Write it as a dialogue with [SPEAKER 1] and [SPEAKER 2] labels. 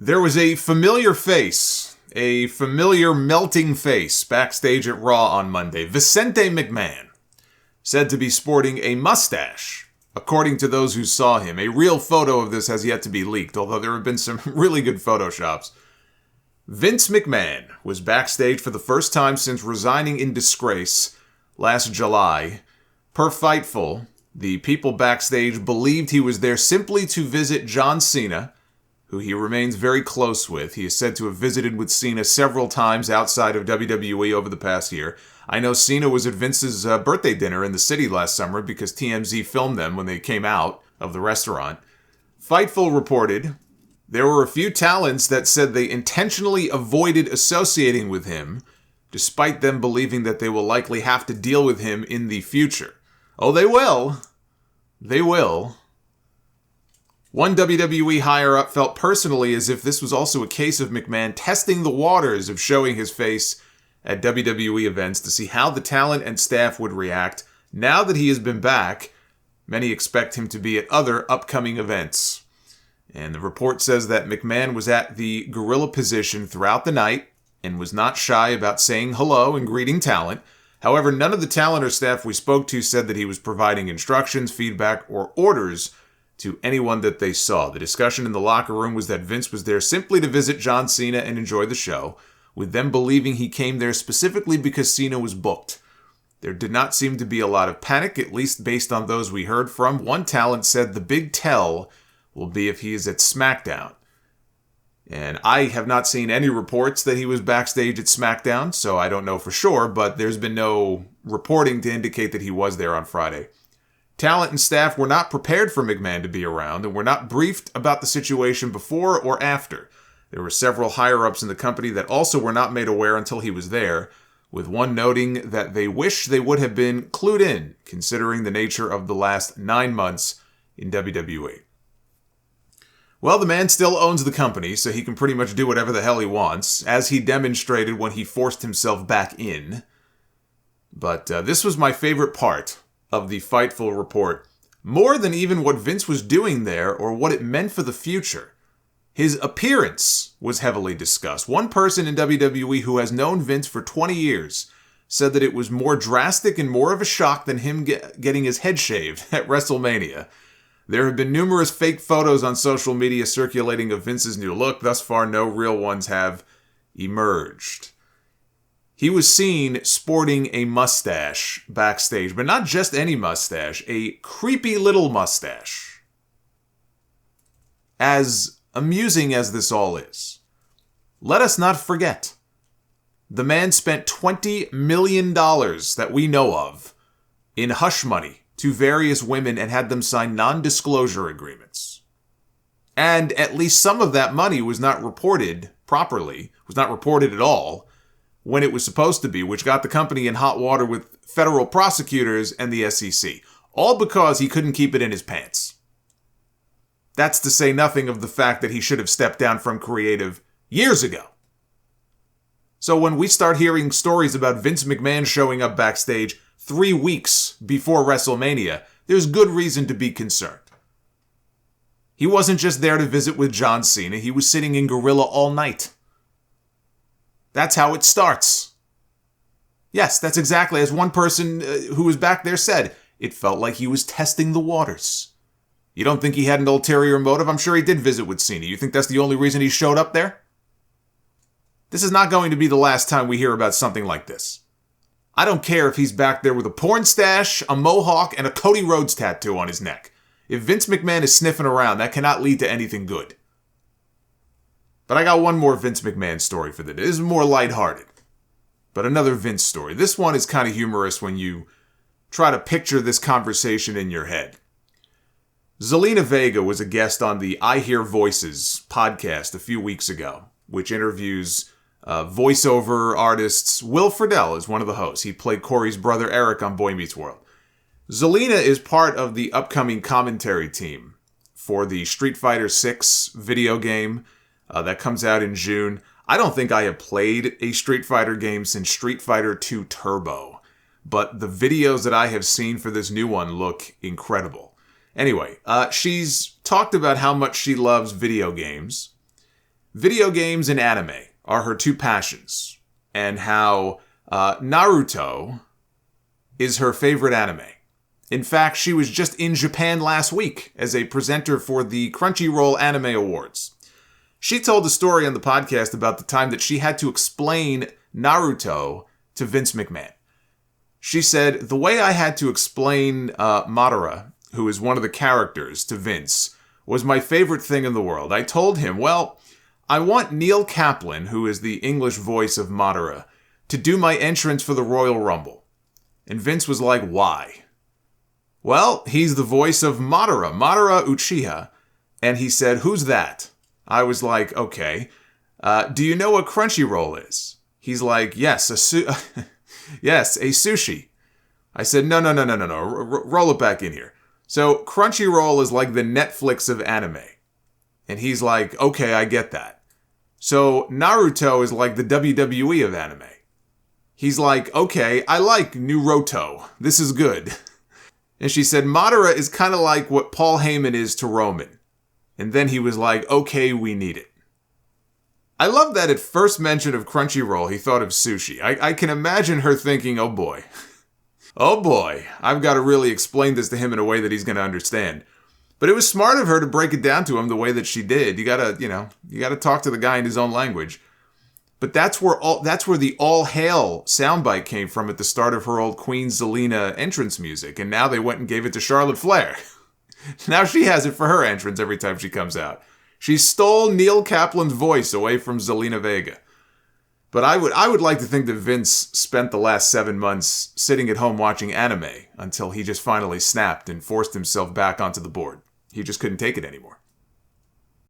[SPEAKER 1] There was a familiar face, a familiar melting face backstage at Raw on Monday. Vicente McMahon, said to be sporting a mustache, according to those who saw him. A real photo of this has yet to be leaked, although there have been some really good photoshops. Vince McMahon was backstage for the first time since resigning in disgrace last July. Per Fightful, the people backstage believed he was there simply to visit John Cena, who he remains very close with. He is said to have visited with Cena several times outside of WWE over the past year. I know Cena was at Vince's birthday dinner in the city last summer because TMZ filmed them when they came out of the restaurant. Fightful reported there were a few talents that said they intentionally avoided associating with him, despite them believing that they will likely have to deal with him in the future. Oh, they will. They will. One WWE higher-up felt personally as if this was also a case of McMahon testing the waters of showing his face at WWE events to see how the talent and staff would react. Now that he has been back, many expect him to be at other upcoming events. And the report says that McMahon was at the gorilla position throughout the night and was not shy about saying hello and greeting talent. However, none of the talent or staff we spoke to said that he was providing instructions, feedback, or orders to anyone that they saw. The discussion in the locker room was that Vince was there simply to visit John Cena and enjoy the show, with them believing he came there specifically because Cena was booked. There did not seem to be a lot of panic, at least based on those we heard from. One talent said the big tell will be if he is at SmackDown. And I have not seen any reports that he was backstage at SmackDown, so I don't know for sure, but there's been no reporting to indicate that he was there on Friday. Talent and staff were not prepared for McMahon to be around and were not briefed about the situation before or after. There were several higher-ups in the company that also were not made aware until he was there, with one noting that they wish they would have been clued in, considering the nature of the last 9 months in WWE. Well, the man still owns the company, so he can pretty much do whatever the hell he wants, as he demonstrated when he forced himself back in. But this was my favorite part of the Fightful report, more than even what Vince was doing there or what it meant for the future. His appearance was heavily discussed. One person in WWE who has known Vince for 20 years said that it was more drastic and more of a shock than him getting his head shaved at WrestleMania. There have been numerous fake photos on social media circulating of Vince's new look. Thus far, no real ones have emerged. He was seen sporting a mustache backstage, but not just any mustache, a creepy little mustache. As amusing as this all is, let us not forget, the man spent $20 million that we know of in hush money to various women and had them sign non-disclosure agreements. And at least some of that money was not reported properly, was not reported at all, when it was supposed to be, which got the company in hot water with federal prosecutors and the SEC. All because he couldn't keep it in his pants. That's to say nothing of the fact that he should have stepped down from creative years ago. So when we start hearing stories about Vince McMahon showing up backstage 3 weeks before WrestleMania, there's good reason to be concerned. He wasn't just there to visit with John Cena, he was sitting in Gorilla all night. That's how it starts. Yes, that's exactly as one person who was back there said. It felt like he was testing the waters. You don't think he had an ulterior motive? I'm sure he did visit with Cena. You think that's the only reason he showed up there? This is not going to be the last time we hear about something like this. I don't care if he's back there with a porn stash, a mohawk, and a Cody Rhodes tattoo on his neck. If Vince McMahon is sniffing around, that cannot lead to anything good. But I got one more Vince McMahon story for this. It is more lighthearted, but another Vince story. This one is kind of humorous when you try to picture this conversation in your head. Zelina Vega was a guest on the I Hear Voices podcast a few weeks ago, which interviews voiceover artists. Will Friedle is one of the hosts. He played Corey's brother Eric on Boy Meets World. Zelina is part of the upcoming commentary team for the Street Fighter VI video game that comes out in June. I don't think I have played a Street Fighter game since Street Fighter II Turbo, but the videos that I have seen for this new one look incredible. Anyway, she's talked about how much she loves video games, video games and anime are her two passions, and how Naruto is her favorite anime. In fact, she was just in Japan last week as a presenter for the Crunchyroll Anime Awards. She told a story on the podcast about the time that she had to explain Naruto to Vince McMahon. She said, the way I had to explain Madara, who is one of the characters, to Vince, was my favorite thing in the world. I told him, well, I want Neil Kaplan, who is the English voice of Madara, to do my entrance for the Royal Rumble. And Vince was like, why? Well, he's the voice of Madara Uchiha. And he said, who's that? I was like, okay. Do you know what Crunchyroll is? He's like, yes, yes, a sushi. I said, no. Roll it back in here. So Crunchyroll is like the Netflix of anime. And he's like, okay, I get that. So Naruto is like the WWE of anime. He's like, okay, I like Naruto. This is good. And she said, Madara is kind of like what Paul Heyman is to Roman. And then he was like, okay, we need it. I love that at first mention of Crunchyroll, he thought of sushi. I can imagine her thinking, oh boy, I've got to really explain this to him in a way that he's going to understand. But it was smart of her to break it down to him the way that she did. You gotta talk to the guy in his own language. But that's where the all hail soundbite came from at the start of her old Queen Zelina entrance music. And now they went and gave it to Charlotte Flair. Now she has it for her entrance every time she comes out. She stole Neil Kaplan's voice away from Zelina Vega. But I would like to think that Vince spent the last 7 months sitting at home watching anime until he just finally snapped and forced himself back onto the board. He just couldn't take it anymore.